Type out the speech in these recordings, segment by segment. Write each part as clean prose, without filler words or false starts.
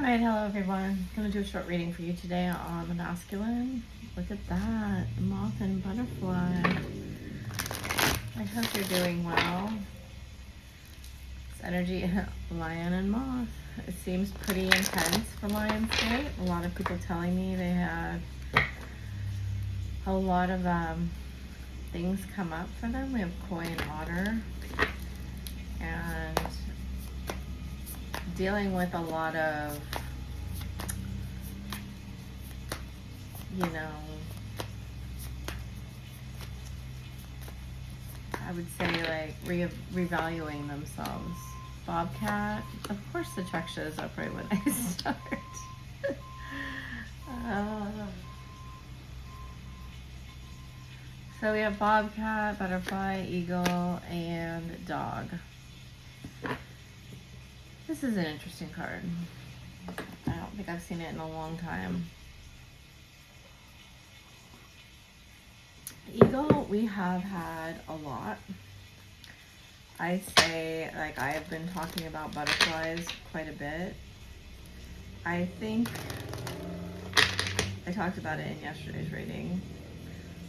Alright, hello everyone. I'm going to do a short reading for you today on the masculine. Look at that, moth and butterfly. I hope you're doing well. It's energy, lion and moth. It seems pretty intense for Lionsgate. A lot of people telling me they had a lot of things come up for them. We have koi and otter. And dealing with a lot of, you know, I would say like revaluing themselves. Bobcat, of course the check shows up right when I start. So we have bobcat, butterfly, eagle, and dog. This is an interesting card. I don't think I've seen it in a long time. Eagle, we have had a lot. I say, like, I have been talking about butterflies quite a bit. I think I talked about it in yesterday's reading.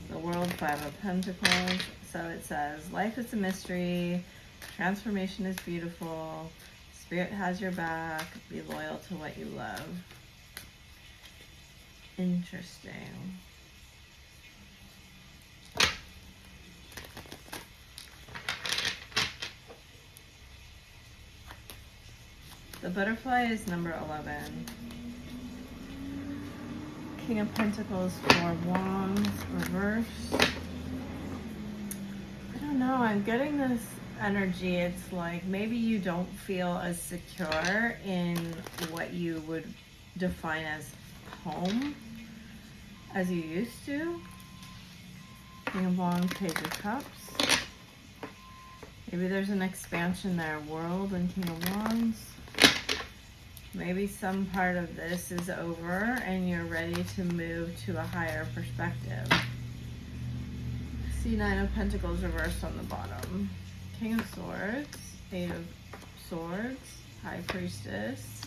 The World, Five of Pentacles. So it says, life is a mystery. Transformation is beautiful. Spirit has your back. Be loyal to what you love. Interesting. The butterfly is number 11. King of Pentacles, Four of Wands, reverse. I don't know, I'm getting this energy. It's like maybe you don't feel as secure in what you would define as home as you used to. King of Wands, Page of Cups. Maybe there's an expansion there. World and King of Wands. Maybe some part of this is over and you're ready to move to a higher perspective. See Nine of Pentacles reversed on the bottom. King of Swords, Eight of Swords, High Priestess,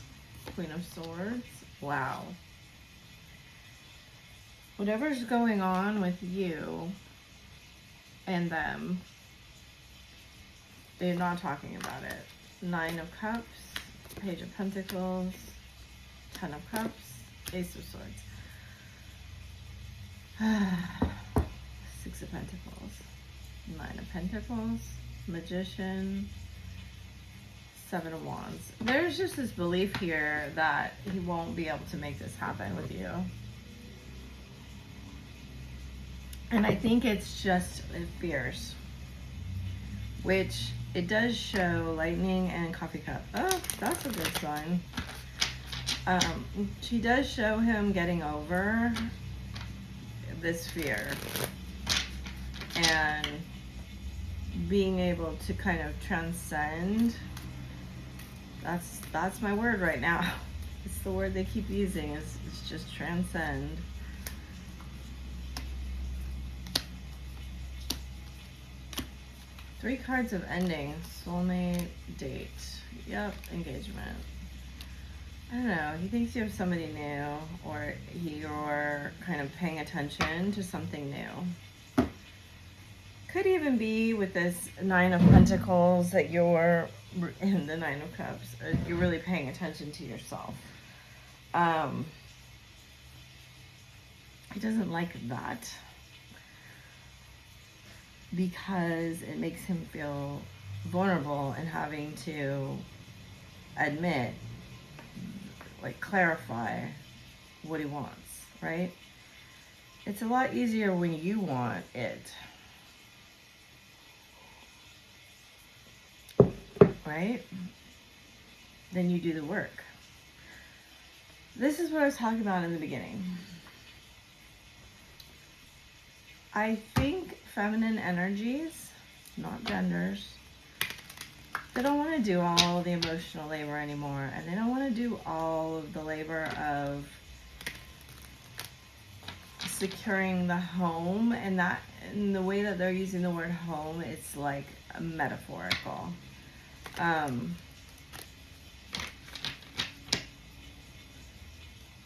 Queen of Swords. Wow. Whatever's going on with you and them, they're not talking about it. Nine of Cups, Page of Pentacles, Ten of Cups, Ace of Swords. Six of Pentacles, Nine of Pentacles, Magician, Seven of Wands. There's just this belief here that he won't be able to make this happen with you. And I think it's just fears, which it does show lightning and coffee cup. Oh, that's a good sign. She does show him getting over this fear and being able to kind of transcend. That's my word right now. It's the word they keep using. It's just transcend. Three cards of ending. Soulmate, date. Yep, engagement. I don't know. He thinks you have somebody new, or you're kind of paying attention to something new. Could even be with this Nine of Pentacles that you're in the Nine of Cups. You're really paying attention to yourself. He doesn't like that, because it makes him feel vulnerable and having to admit, like clarify what he wants, right? It's a lot easier when you want it, right? Then you do the work. This is what I was talking about in the beginning. I think feminine energies, not genders, they don't want to do all the emotional labor anymore, and they don't want to do all of the labor of securing the home, and that, in the way that they're using the word home, it's like metaphorical.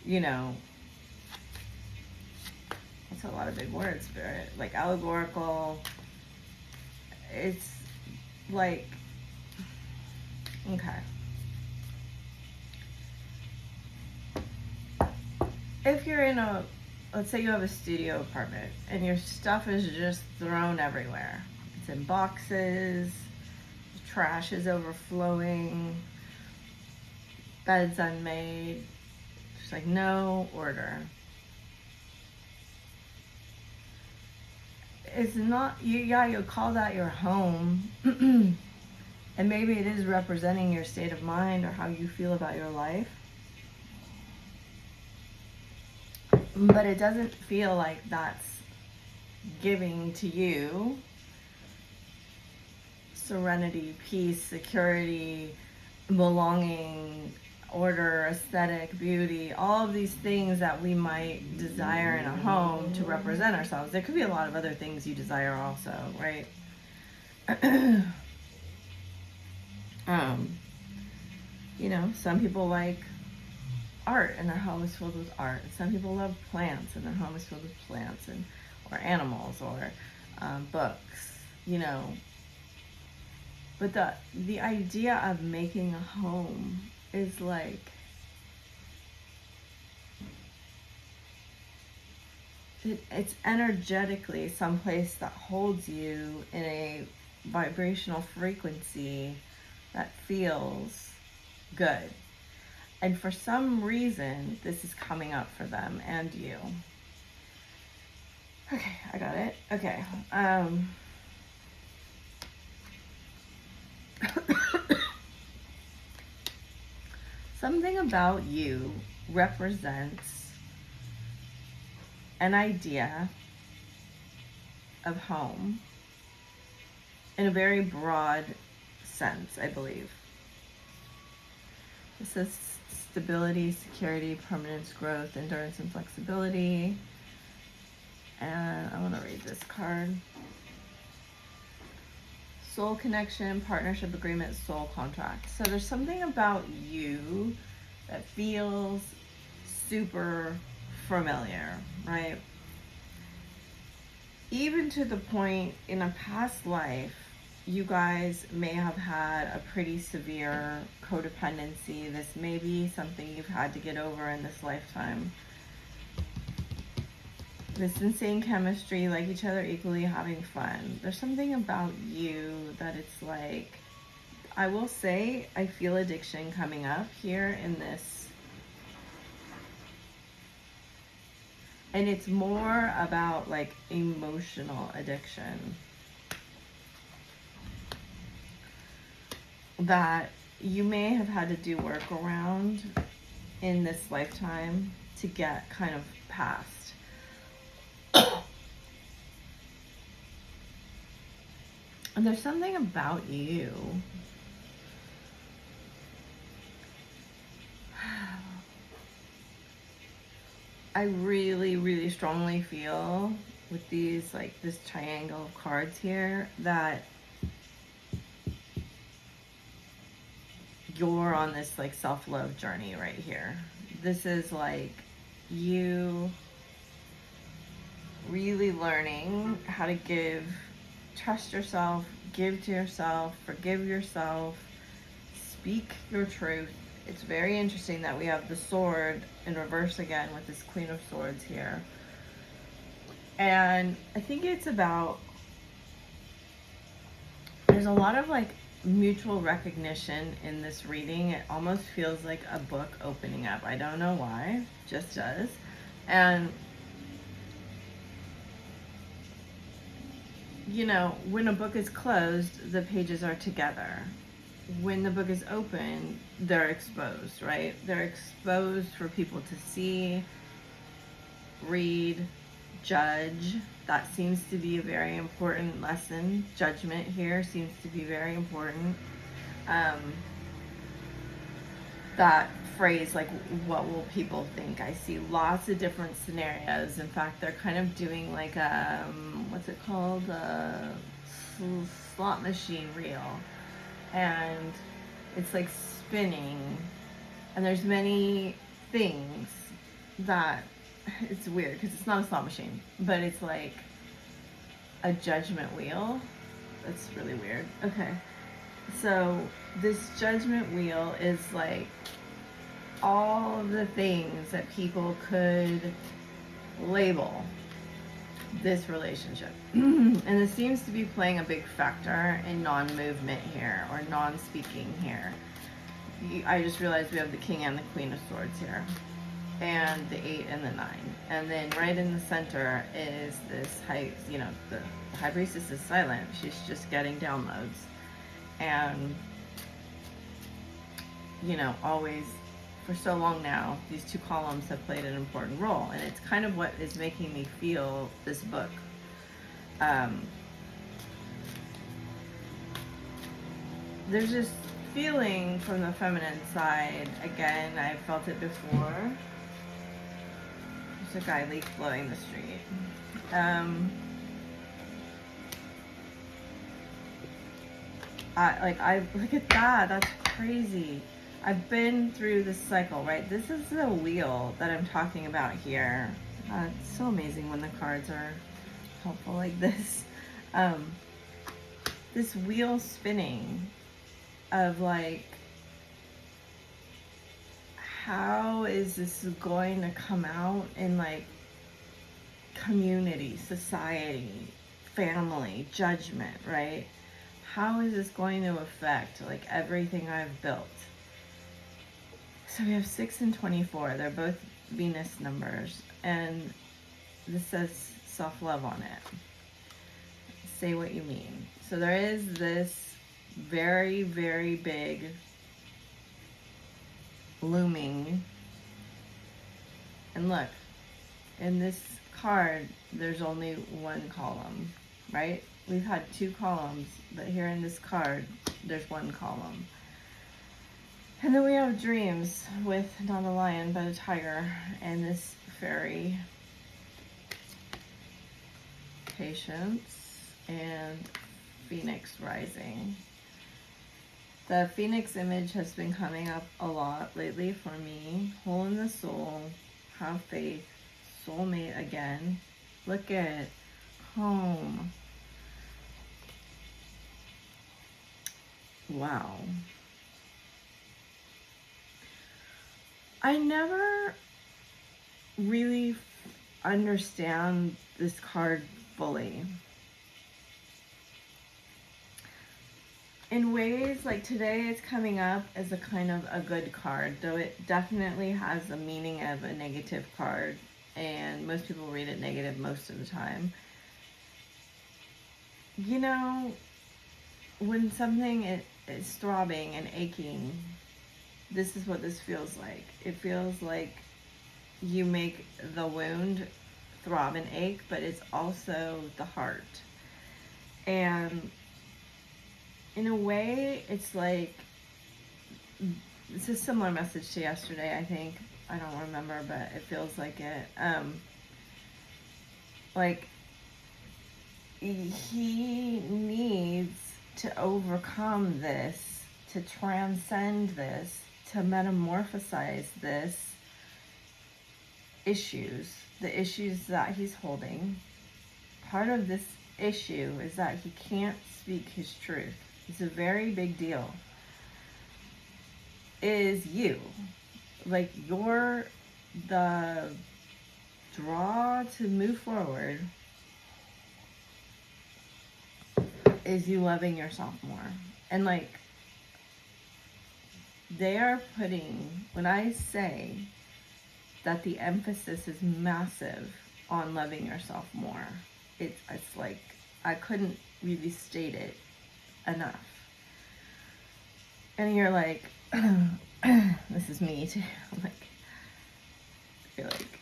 you know, that's a lot of big words, Spirit. Like allegorical. It's like, okay. If you're in a, let's say you have a studio apartment and your stuff is just thrown everywhere. It's in boxes, trash is overflowing, bed's unmade, just like no order. It's not, you call that your home, and maybe it is representing your state of mind or how you feel about your life. But it doesn't feel like that's giving to you serenity, peace, security, belonging, order, aesthetic, beauty, all of these things that we might desire in a home to represent ourselves. There could be a lot of other things you desire also, right? You know, some people like art and their home is filled with art. Some people love plants and their home is filled with plants, and or animals, or books, you know. But the idea of making a home is like, it's energetically someplace that holds you in a vibrational frequency that feels good. And for some reason, this is coming up for them and you. Okay, I got it. Okay. Something about you represents an idea of home in a very broad sense, I believe. It says stability, security, permanence, growth, endurance, and flexibility. And I want to read this card. Soul connection, partnership agreement, soul contract. So there's something about you that feels super familiar, right? Even to the point in a past life, you guys may have had a pretty severe codependency. This may be something you've had to get over in this lifetime. This insane chemistry, like each other equally, having fun. There's something about you that it's like, I will say, I feel addiction coming up here in this. And it's more about like emotional addiction. That you may have had to do work around in this lifetime to get kind of past. And there's something about you I really, really strongly feel with these, like this triangle of cards here, that you're on this like self-love journey right here. This is like you really learning how to give, trust yourself, give to yourself, forgive yourself, speak your truth. It's very interesting that we have the sword in reverse again with this Queen of Swords here. And I think it's about, there's a lot of like mutual recognition in this reading. It almost feels like a book opening up. I don't know why, just does. And you know, when a book is closed, the pages are together. When the book is open, they're exposed, right? They're exposed for people to see, read, judge. That seems to be a very important lesson. Judgment here seems to be very important. That phrase, like, what will people think? I see lots of different scenarios. In fact, they're kind of doing like a, what's it called? A slot machine reel. And it's like spinning. And there's many things that it's weird because it's not a slot machine, but it's like a judgment wheel. That's really weird. Okay. So this judgment wheel is like all of the things that people could label this relationship. And it seems to be playing a big factor in non-movement here, or non-speaking here. I just realized we have the King and the Queen of Swords here, and the 8 and the 9. And then right in the center is this high, you know, the High Priestess is silent. She's just getting downloads. And, you know, always, for so long now, these two columns have played an important role. And it's kind of what is making me feel this book. There's this feeling from the feminine side. Again, I've felt it before. There's a guy leaf blowing the street. Look at that. That's crazy. I've been through this cycle, right? This is the wheel that I'm talking about here. It's so amazing when the cards are helpful like this. This wheel spinning of like, how is this going to come out in like community, society, family, judgment, right? How is this going to affect like everything I've built? So we have 6 and 24. They're both Venus numbers. And this says self-love on it. Say what you mean. So there is this very, very big looming. And look, in this card, there's only one column, right? We've had 2 columns, but here in this card, there's 1 column. And then we have dreams with not a lion, but a tiger, and this fairy. Patience and Phoenix rising. The Phoenix image has been coming up a lot lately for me. Hole in the soul, have faith, soulmate again. Look at home. Wow. I never really understand this card fully. In ways, like today it's coming up as a kind of a good card, though it definitely has the meaning of a negative card, and most people read it negative most of the time. You know, when something is throbbing and aching, this is what this feels like. It feels like you make the wound throb and ache, but it's also the heart. And in a way, it's like, it's a similar message to yesterday, I think. I don't remember, but it feels like it. Like, he needs to overcome this, to transcend this, to metamorphosize this the issues that he's holding. Part of this issue is that he can't speak his truth. It's a very big deal. Is you. Like, you're the draw to move forward is you loving yourself more. And like, they are putting, when I say that the emphasis is massive on loving yourself more, it's like, I couldn't really state it enough. And you're like, this is me too. I'm like, you're like,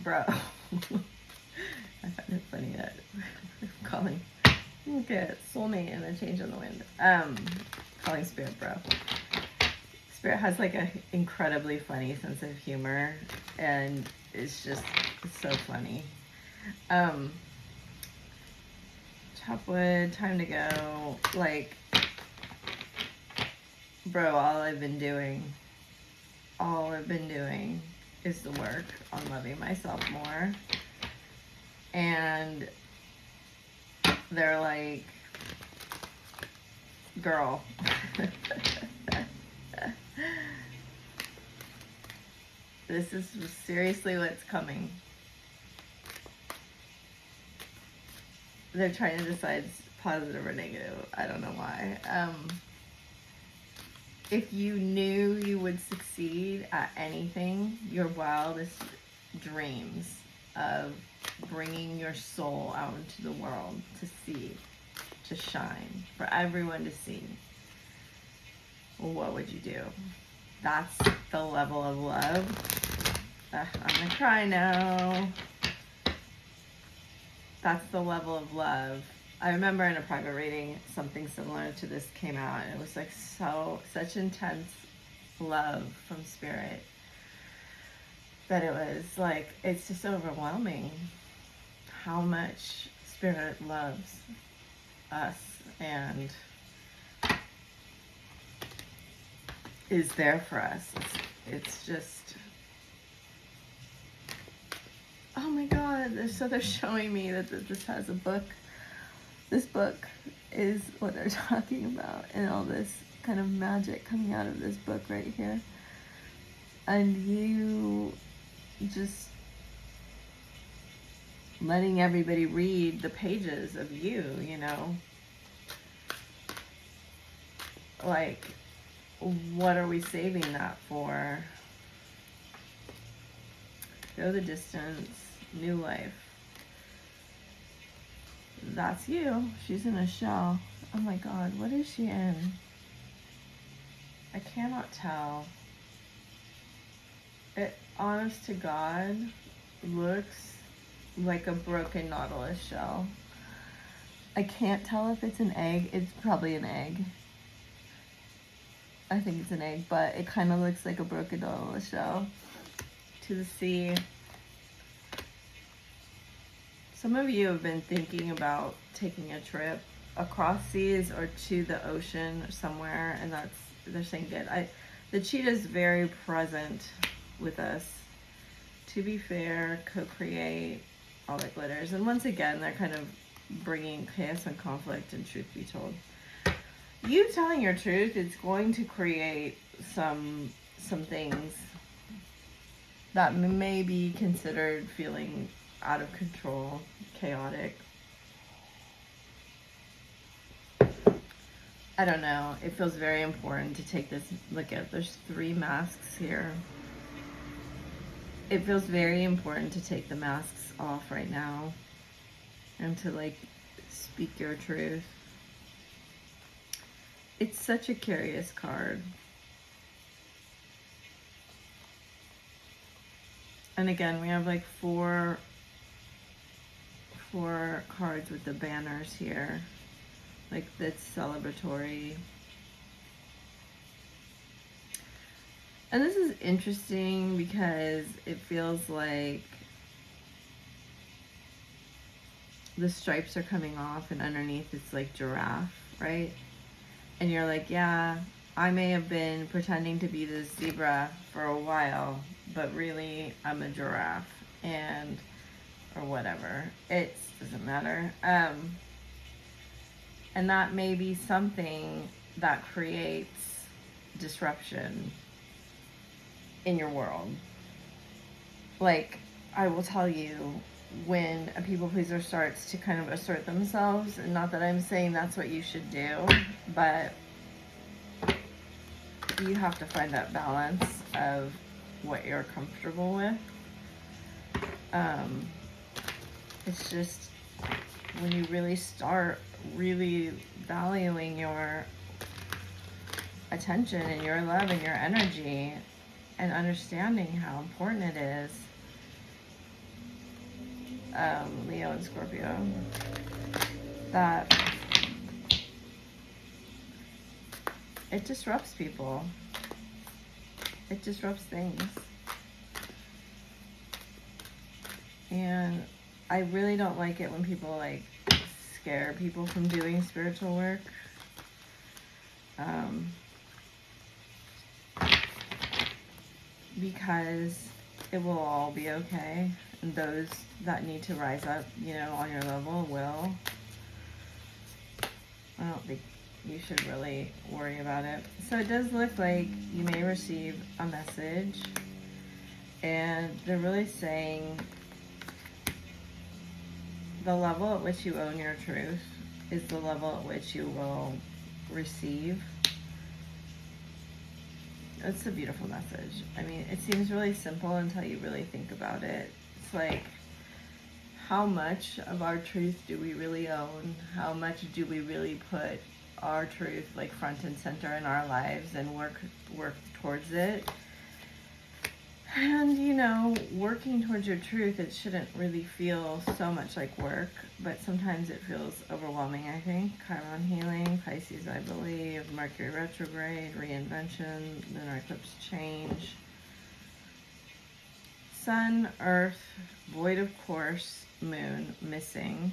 bro. I find it funny that I'm calling, look at soulmate and then change on the wind. Calling spirit bro. Spirit has like an incredibly funny sense of humor, and it's so funny. Chop wood, time to go. Like, bro, all I've been doing is the work on loving myself more. And they're like, girl, this is seriously what's coming. They're trying to decide positive or negative. I don't know why. If you knew you would succeed at anything, your wildest dreams of bringing your soul out into the world to see, to shine, for everyone to see, what would you do? That's the level of love. I'm gonna cry now. That's the level of love. I remember in a private reading, something similar to this came out, and it was like such intense love from spirit that it was like, it's just overwhelming how much spirit loves us and is there for us. It's just, oh my God. So they're showing me that this has a book. This book is what they're talking about, and all this kind of magic coming out of this book right here. And you just letting everybody read the pages of you, you know? Like, what are we saving that for? Go the distance, new life. That's you. She's in a shell. Oh my God, what is she in? I cannot tell. It, honest to God, looks like a broken Nautilus shell. I can't tell if it's an egg. It's probably an egg. I think it's an egg, but it kind of looks like a broken Nautilus shell. To the sea. Some of you have been thinking about taking a trip across seas or to the ocean somewhere, and they're saying good. The cheetah is very present with us. To be fair, co-create, all that glitters. And once again, they're kind of bringing chaos and conflict and truth be told. You telling your truth is going to create some things that may be considered feeling out of control, chaotic. I don't know. It feels very important to take this look at. There's 3 masks here. It feels very important to take the masks off right now and to like speak your truth. It's such a curious card. And again, we have like four cards with the banners here. Like that's celebratory. And this is interesting because it feels like the stripes are coming off and underneath it's like giraffe, right? And you're like, yeah, I may have been pretending to be this zebra for a while, but really I'm a giraffe or whatever. It doesn't matter. And that may be something that creates disruption in your world. Like, I will tell you, when a people pleaser starts to kind of assert themselves, and not that I'm saying that's what you should do, but you have to find that balance of what you're comfortable with. It's just when you really start really valuing your attention and your love and your energy and understanding how important it is. Leo and Scorpio, that it disrupts people. It disrupts things. And I really don't like it when people like scare people from doing spiritual work. Because it will all be okay. And those that need to rise up, you know, on your level will. I don't think you should really worry about it. So it does look like you may receive a message, and they're really saying the level at which you own your truth is the level at which you will receive. It's a beautiful message. I mean, it seems really simple until you really think about it. It's like, how much of our truth do we really own? How much do we really put our truth like front and center in our lives and work towards it? And, you know, working towards your truth, it shouldn't really feel so much like work, but sometimes it feels overwhelming, I think. Chiron healing, Pisces, I believe, Mercury retrograde, reinvention, lunar eclipse change, Sun, Earth, void of course, Moon, missing,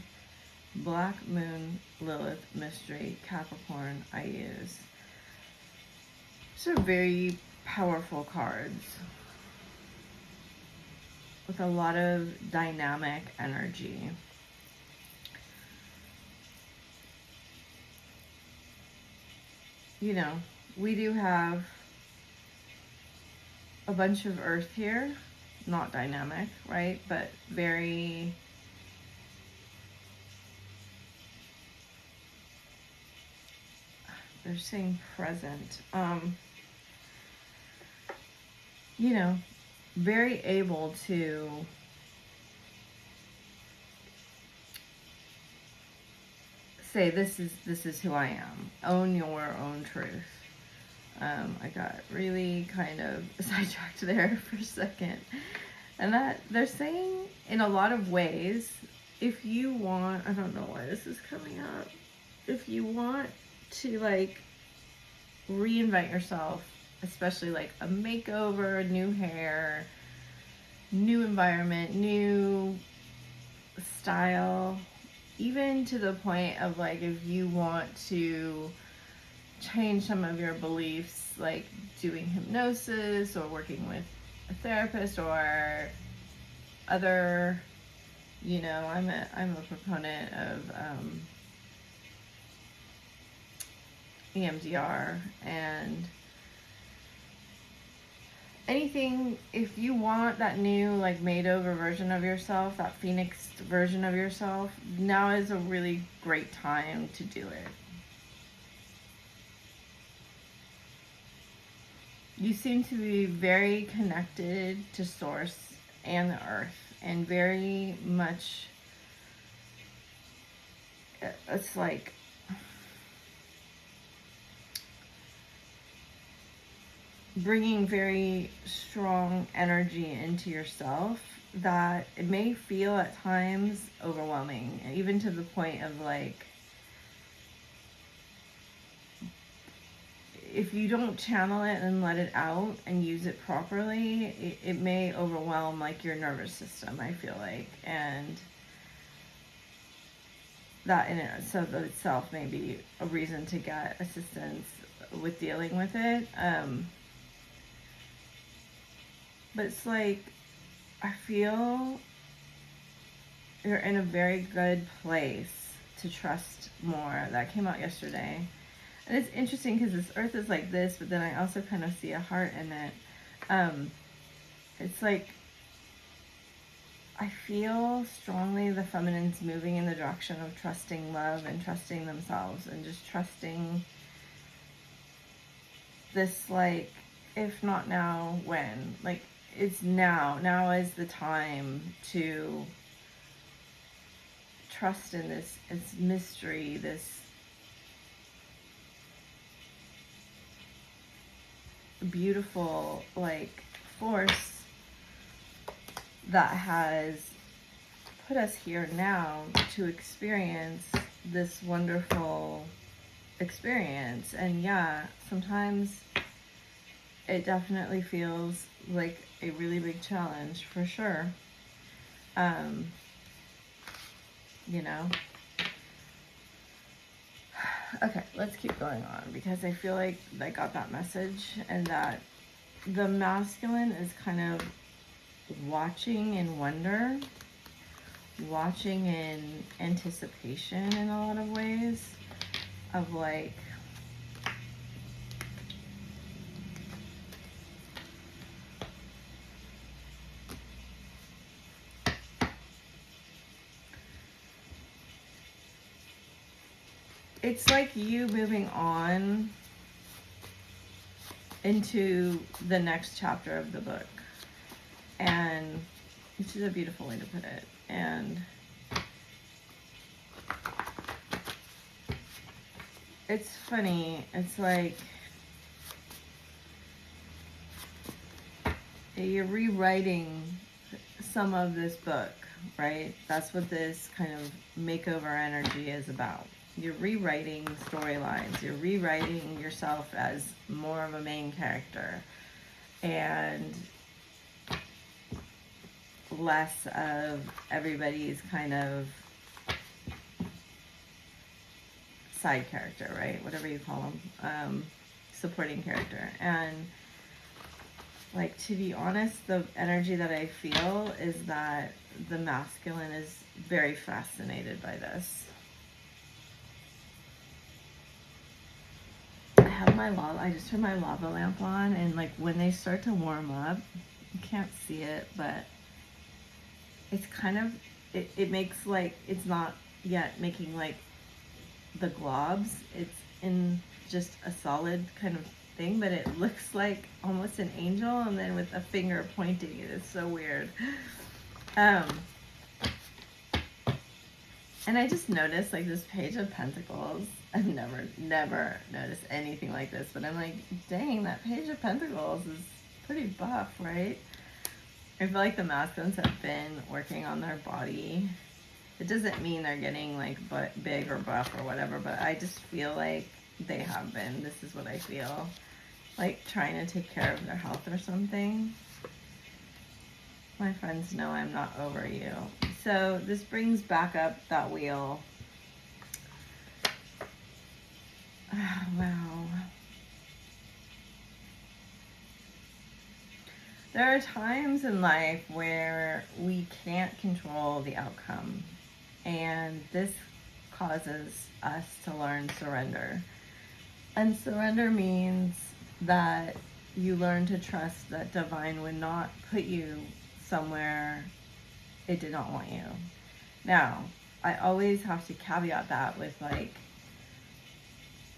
Black Moon, Lilith, mystery, Capricorn, I use. These are very powerful cards with a lot of dynamic energy. You know, we do have a bunch of earth here, not dynamic, right? But very, they're saying present. You know, very able to say, this is who I am. Own your own truth. I got really kind of sidetracked there for a second. And that they're saying in a lot of ways, if you want, I don't know why this is coming up, if you want to like reinvent yourself, especially like a makeover, new hair, new environment, new style, even to the point of like if you want to change some of your beliefs, like doing hypnosis or working with a therapist or other, you know, I'm a proponent of EMDR and anything. If you want that new like made over version of yourself, that phoenix version of yourself, now is a really great time to do it. You seem to be very connected to source and the earth, and very much, it's like bringing very strong energy into yourself that it may feel at times overwhelming, even to the point of like, if you don't channel it and let it out and use it properly, it may overwhelm like your nervous system, I feel like, and that in itself may be a reason to get assistance with dealing with it. But it's like, I feel you're in a very good place to trust more. That came out yesterday. And it's interesting because this earth is like this, but then I also kind of see a heart in it. It's like, I feel strongly the feminine's moving in the direction of trusting love and trusting themselves and just trusting this, like, if not now, when? Like, it's now. Now is the time to trust in this, it's mystery, this beautiful like force that has put us here now to experience this wonderful experience. And yeah, sometimes it definitely feels like a really big challenge, for sure. You know, okay, let's keep going on, because I feel like I got that message, and that the masculine is kind of watching in wonder, watching in anticipation in a lot of ways, of like, it's like you moving on into the next chapter of the book, and which is a beautiful way to put it. And it's funny, it's like you're rewriting some of this book, right? That's what this kind of makeover energy is about. You're rewriting storylines. You're rewriting yourself as more of a main character and less of everybody's kind of side character, right? Whatever you call them, supporting character. And like, to be honest, the energy that I feel is that the masculine is very fascinated by this. I just turned my lava lamp on, and like when they start to warm up, you can't see it, but it's kind of, it makes like, it's not yet making like the globs. It's in just a solid kind of thing, but it looks like almost an angel, and then with a finger pointing. It is so weird. And I just noticed like this Page of Pentacles. I've never noticed anything like this, but I'm like, dang, that Page of Pentacles is pretty buff, right? I feel like the masculines have been working on their body. It doesn't mean they're getting like big or buff or whatever, but I just feel like they have been. This is what I feel. Like trying to take care of their health or something. My friends know I'm not over you. So this brings back up that wheel. Oh, wow. There are times in life where we can't control the outcome, and this causes us to learn surrender. And surrender means that you learn to trust that divine would not put you somewhere it did not want you. Now, I always have to caveat that with like,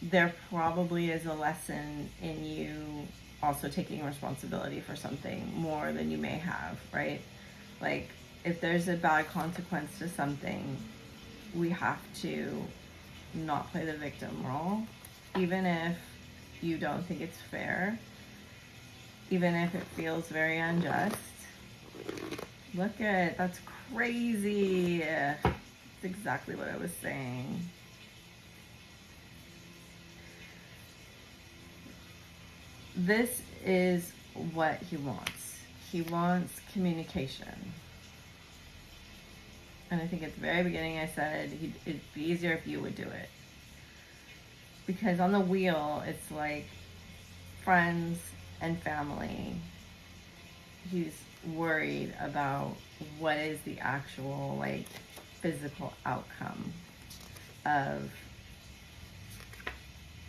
there probably is a lesson in you also taking responsibility for something more than you may have, right? Like, if there's a bad consequence to something, we have to not play the victim role, even if you don't think it's fair, even if it feels very unjust. Look at, that's crazy. That's exactly what I was saying. This is what he wants. He wants communication. And I think at the very beginning I said it'd be easier if you would do it. Because on the wheel, it's like friends and family. He's worried about what is the actual like physical outcome of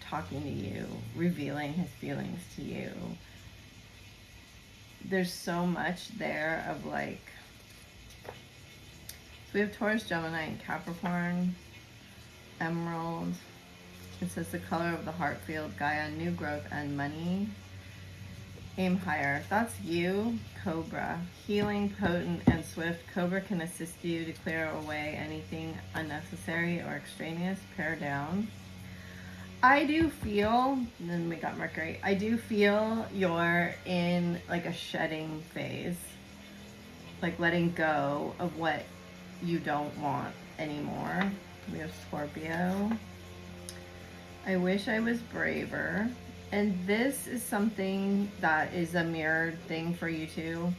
talking to you, revealing his feelings to you. There's so much there of like, so we have Taurus, Gemini, and Capricorn, Emerald. It says the color of the heart field, Gaia, new growth and money. Aim higher. That's you, Cobra. Healing, potent, and swift. Cobra can assist you to clear away anything unnecessary or extraneous. Pare down. I do feel, and then we got Mercury, I do feel you're in like a shedding phase. Like letting go of what you don't want anymore. We have Scorpio. I wish I was braver. And this is something that is a mirrored thing for you too.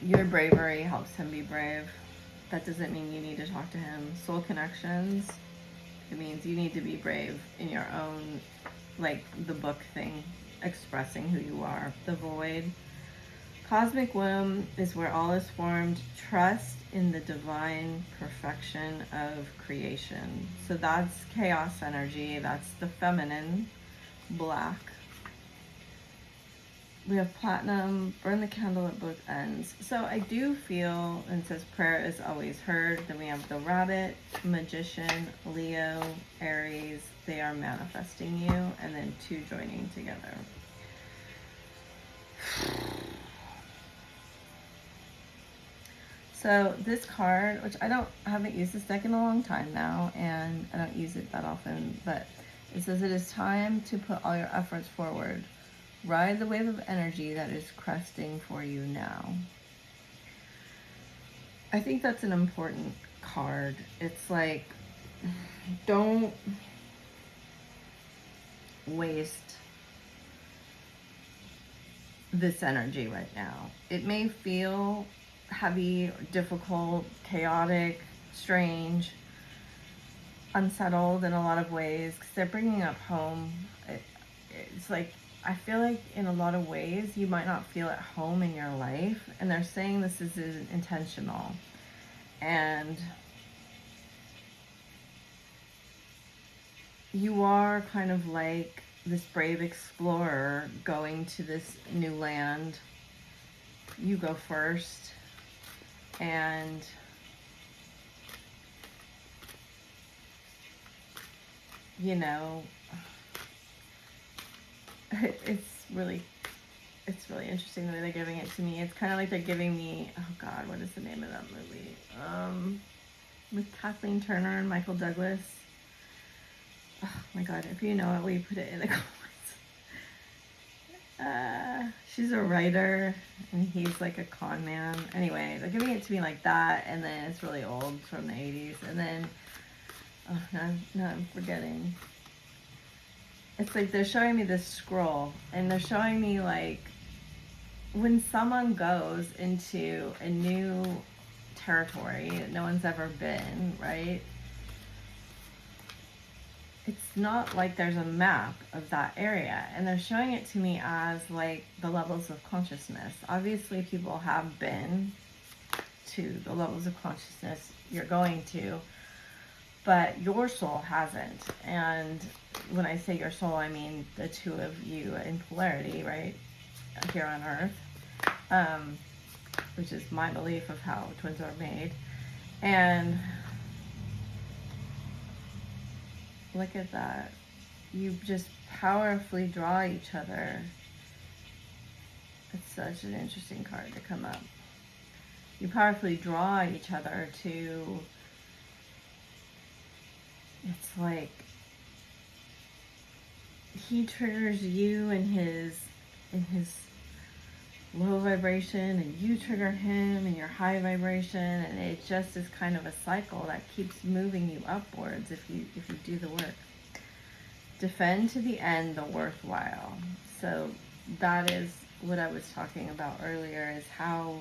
Your bravery helps him be brave. That doesn't mean you need to talk to him. Soul connections. It means you need to be brave in your own, like the book thing, expressing who you are. The void. Cosmic womb is where all is formed. Trust in the divine perfection of creation. So that's chaos energy. That's the feminine, black. We have platinum, burn the candle at both ends. So I do feel, and it says prayer is always heard. Then we have the rabbit, magician, Leo, Aries. They are manifesting you, and then two joining together. So this card, which I haven't used this deck in a long time now, and I don't use it that often, but it says it is time to put all your efforts forward. Ride the wave of energy that is cresting for you now. I think that's an important card. It's like, don't waste this energy right now. It may feel heavy, difficult, chaotic, strange, unsettled in a lot of ways, because they're bringing up home. It's like, I feel like in a lot of ways you might not feel at home in your life, and they're saying this is intentional. And you are kind of like this brave explorer going to this new land. You go first, and you know, it's really interesting the way they're giving it to me. It's kind of like they're giving me, oh God, what is the name of that movie? With Kathleen Turner and Michael Douglas. Oh my God, if you know it, will you put it in the comments? She's a writer, and he's like a con man. Anyway, they're giving it to me like that, and then it's really old, from the 80s. And then, oh, now I'm forgetting. It's like they're showing me this scroll, and they're showing me like when someone goes into a new territory that no one's ever been, right? It's not like there's a map of that area, and they're showing it to me as like the levels of consciousness. Obviously, people have been to the levels of consciousness you're going to, but your soul hasn't. And when I say your soul, I mean the two of you in polarity, right, here on Earth, which is my belief of how twins are made. And look at that. You just powerfully draw each other. It's such an interesting card to come up. You powerfully draw each other to, it's like he triggers you in his low vibration, and you trigger him in your high vibration, and it just is kind of a cycle that keeps moving you upwards if you do the work. Defend to the end the worthwhile. So that is what I was talking about earlier, is how,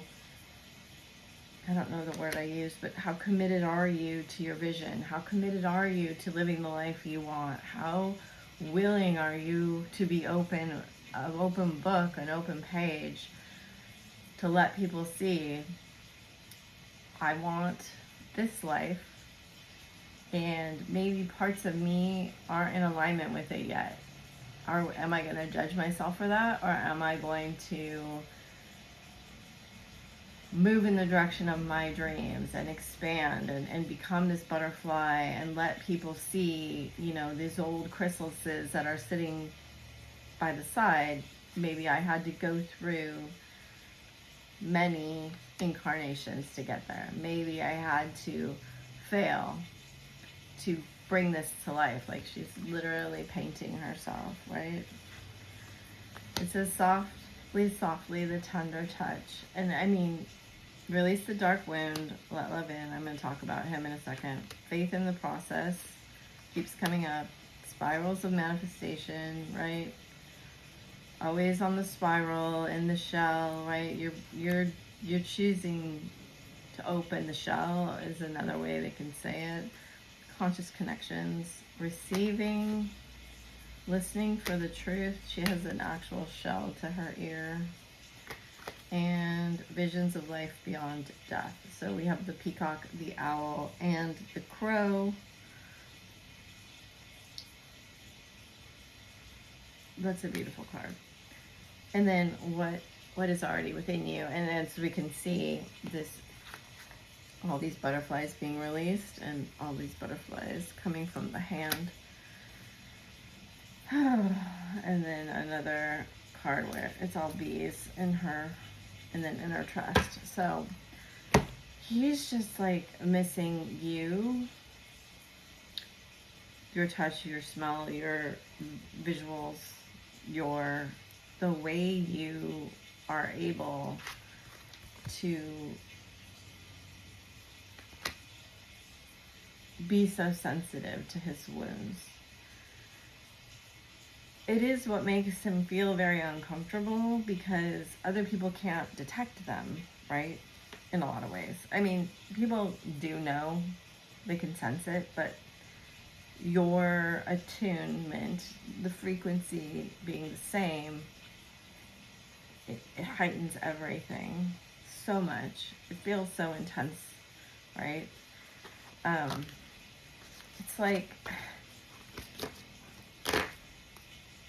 I don't know the word I used, but how committed are you to your vision? How committed are you to living the life you want? How willing are you to be open, an open book, an open page, to let people see, I want this life, and maybe parts of me aren't in alignment with it yet. Am I going to judge myself for that, or am I going to move in the direction of my dreams and expand and become this butterfly and let people see, you know, these old chrysalises that are sitting by the side? Maybe I had to go through many incarnations to get there. Maybe I had to fail to bring this to life. Like, she's literally painting herself, right? It says softly, the tender touch. And I mean, release the dark wound, let love in. I'm going to talk about him in a second. Faith in the process keeps coming up. Spirals of manifestation, right? Always on the spiral, in the shell, right? You're choosing to open the shell, is another way they can say it. Conscious connections, receiving, listening for the truth. She has an actual shell to her ear. and visions of life beyond death. So we have the peacock, the owl, and the crow. That's a beautiful card. And then what is already within you. And as we can see, all these butterflies being released and all these butterflies coming from the hand. And then another card where it's all bees in her, and then inner trust. So he's just like missing you, your touch, your smell, your visuals, the way you are able to be so sensitive to his wounds. It is what makes him feel very uncomfortable because other people can't detect them, right? In a lot of ways. I mean, people do know, they can sense it, but your attunement, the frequency being the same, it heightens everything so much. It feels so intense, right? It's like,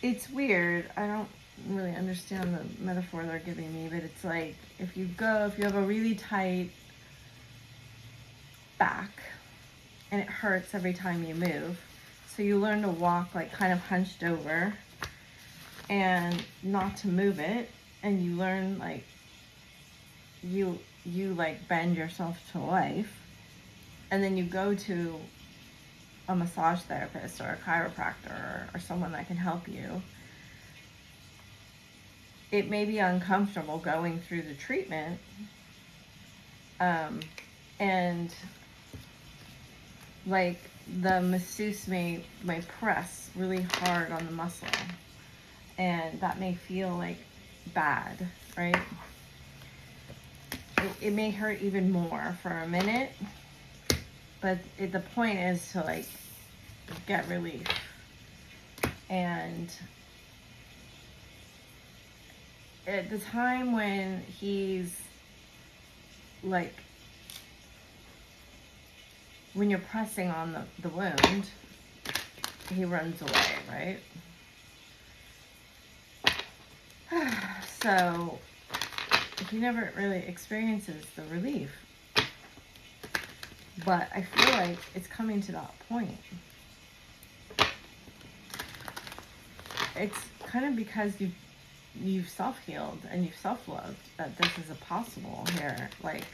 it's weird. I don't really understand the metaphor they're giving me, but it's like if you have a really tight back and it hurts every time you move, so you learn to walk like kind of hunched over and not to move it, and you learn like you like bend yourself to life, and then you go to a massage therapist or a chiropractor or someone that can help you. It may be uncomfortable going through the treatment, and like the masseuse may press really hard on the muscle, and that may feel like bad, right? It may hurt even more for a minute, but the point is to like get relief. And at the time when he's like, when you're pressing on the wound, he runs away, right? So he never really experiences the relief. But I feel like it's coming to that point. It's kind of because you've self-healed and you've self-loved that this is a possible here. Like,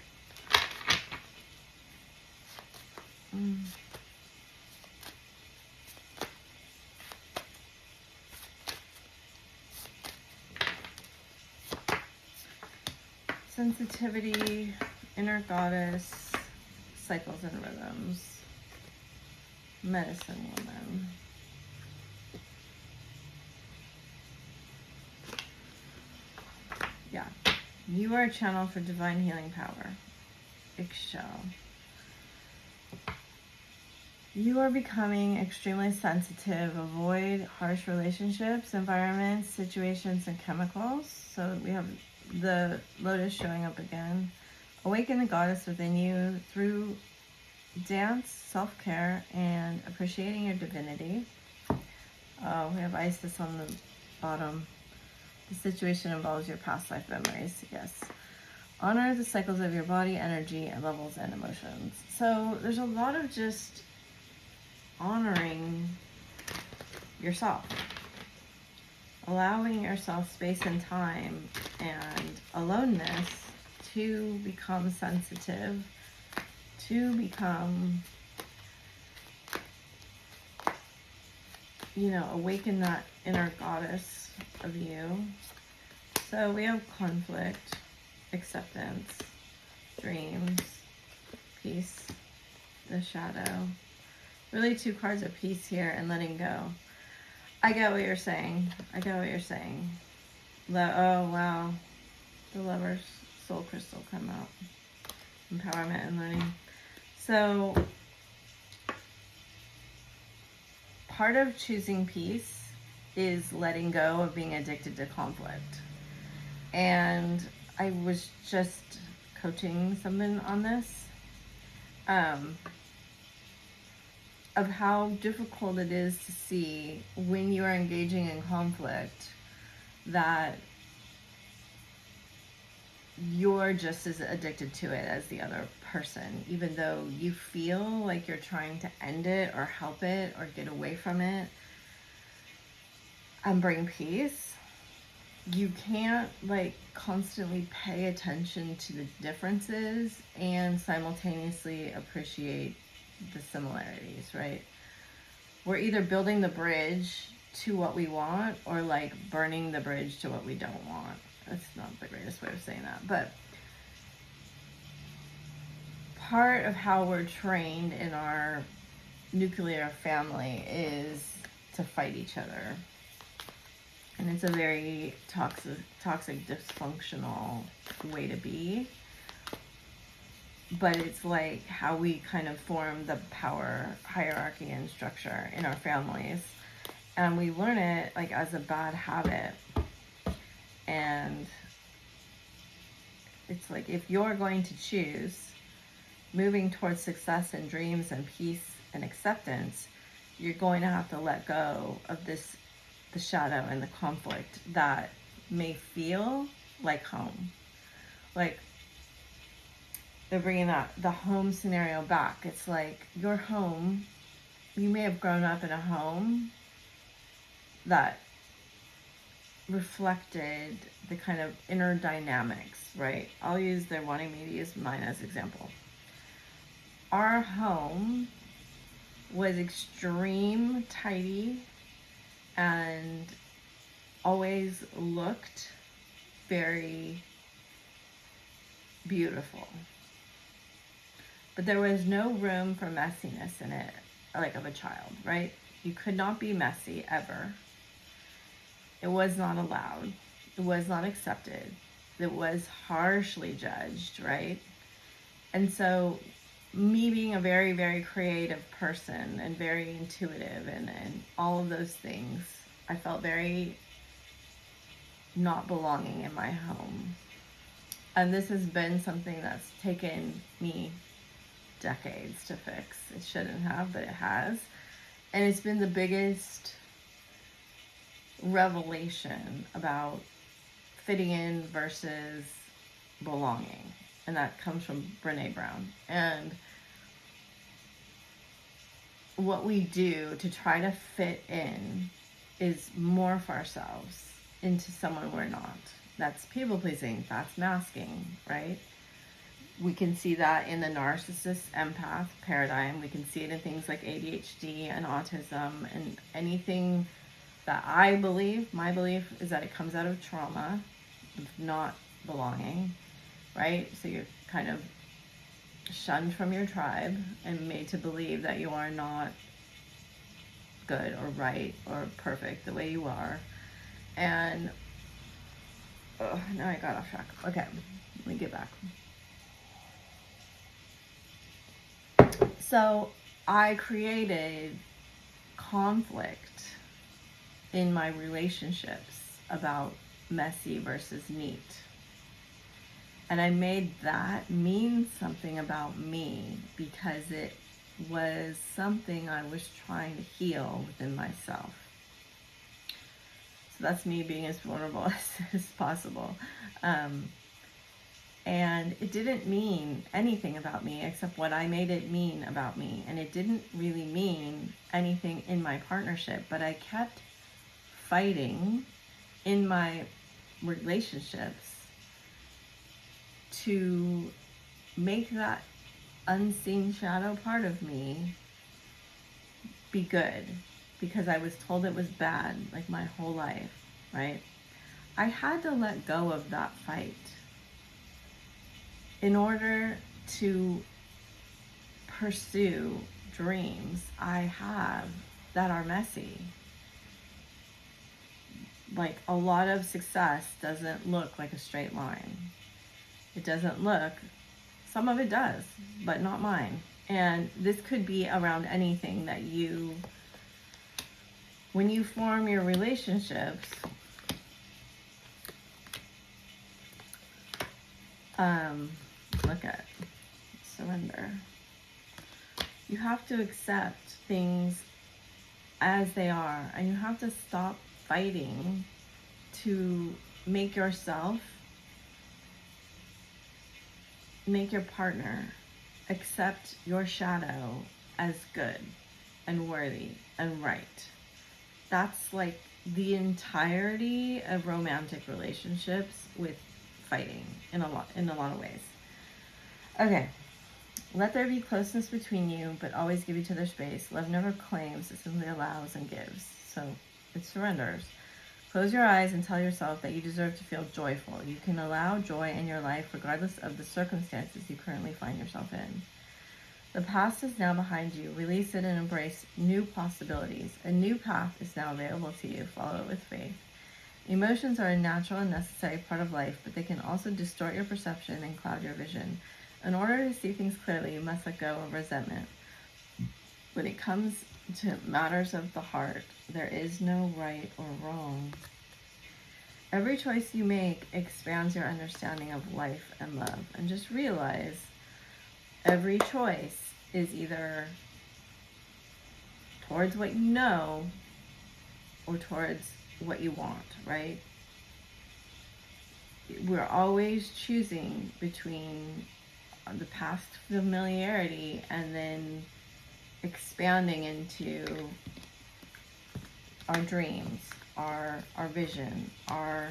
sensitivity, inner goddess, cycles and rhythms, medicine woman. Yeah, you are a channel for divine healing power. Eggshell. You are becoming extremely sensitive. Avoid harsh relationships, environments, situations, and chemicals. So we have the lotus showing up again. Awaken the goddess within you through dance, self-care, and appreciating your divinity. We have Isis on the bottom. The situation involves your past life memories. Yes. Honor the cycles of your body, energy, levels, and emotions. So there's a lot of just honoring yourself. Allowing yourself space and time and aloneness to become sensitive, to become, awaken that inner goddess of you. So we have conflict, acceptance, dreams, peace, the shadow. Really 2 cards of peace here and letting go. I get what you're saying. Oh, wow. The Lover's Soul Crystal come out. Empowerment and learning. So, part of choosing peace is letting go of being addicted to conflict. And I was just coaching someone on this, of how difficult it is to see when you are engaging in conflict that you're just as addicted to it as the other person, even though you feel like you're trying to end it or help it or get away from it and bring peace. You can't like constantly pay attention to the differences and simultaneously appreciate the similarities, right? We're either building the bridge to what we want or like burning the bridge to what we don't want. That's not the greatest way of saying that, but part of how we're trained in our nuclear family is to fight each other. And it's a very toxic, dysfunctional way to be. But it's like how we kind of form the power hierarchy and structure in our families. And we learn it like as a bad habit. And it's like, if you're going to choose moving towards success and dreams and peace and acceptance, you're going to have to let go of this, the shadow and the conflict that may feel like home. Like, they're bringing the home scenario back. It's like your home, you may have grown up in a home that reflected the kind of inner dynamics, right? They're wanting me to use mine as example. Our home was extreme tidy and always looked very beautiful. But there was no room for messiness in it, like of a child, right? You could not be messy ever. It was not allowed. It was not accepted. It was harshly judged, right? And so me being a very, very creative person and very intuitive and all of those things, I felt very not belonging in my home. And this has been something that's taken me decades to fix. It shouldn't have, but it has. And it's been the biggest revelation about fitting in versus belonging. And that comes from Brene Brown. And what we do to try to fit in is morph ourselves into someone we're not. That's people pleasing, that's masking, right? We can see that in the narcissist empath paradigm. We can see it in things like ADHD and autism and anything that my belief is that it comes out of trauma, of not belonging, right? So you're kind of shunned from your tribe and made to believe that you are not good or right or perfect the way you are. And now I got off track. Okay, let me get back. So I created conflict in my relationships about messy versus neat. And I made that mean something about me because it was something I was trying to heal within myself. So that's me being as vulnerable as possible. And it didn't mean anything about me except what I made it mean about me. And it didn't really mean anything in my partnership, but I kept fighting in my relationships to make that unseen shadow part of me be good, because I was told it was bad like my whole life, right? I had to let go of that fight in order to pursue dreams I have that are messy. Like, a lot of success doesn't look like a straight line. It doesn't look, some of it does, but not mine. And this could be around anything that when you form your relationships, Look at surrender. You have to accept things as they are, and you have to stop fighting to make yourself, make your partner accept your shadow as good and worthy and right. That's like the entirety of romantic relationships, with fighting in a lot of ways. Okay. Let there be closeness between you, but always give each other space. Love never claims, it simply allows and gives. So it surrenders. Close your eyes and tell yourself that you deserve to feel joyful. You can allow joy in your life regardless of the circumstances you currently find yourself in. The past is now behind you. Release it and embrace new possibilities. A new path is now available to you. Follow it with faith. Emotions are a natural and necessary part of life, but they can also distort your perception and cloud your vision. In order to see things clearly, you must let go of resentment. When it comes to matters of the heart, there is no right or wrong. Every choice you make expands your understanding of life and love. And just realize every choice is either towards what you know or towards what you want, right? We're always choosing between the past familiarity and then expanding into our dreams, our vision, our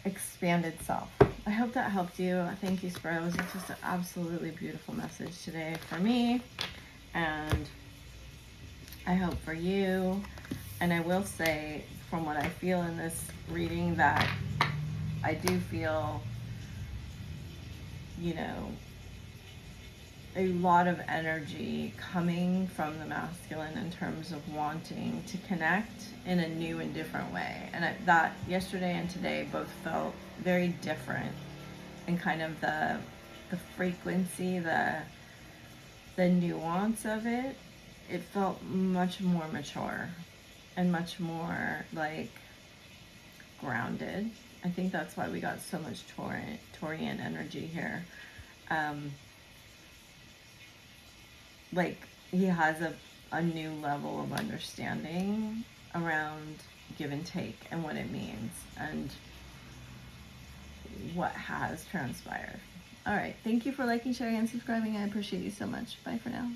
expanded self. I hope that helped you. Thank you, Spros. It's just an absolutely beautiful message today for me, and I hope for you. And I will say, from what I feel in this reading, that I do feel, you know, a lot of energy coming from the masculine in terms of wanting to connect in a new and different way. And that yesterday and today both felt very different, and kind of the frequency, the nuance of it, it felt much more mature and much more like grounded. I think that's why we got so much Taurian energy here. Like he has a new level of understanding around give and take and what it means and what has transpired. All right. Thank you for liking, sharing, and subscribing. I appreciate you so much. Bye for now.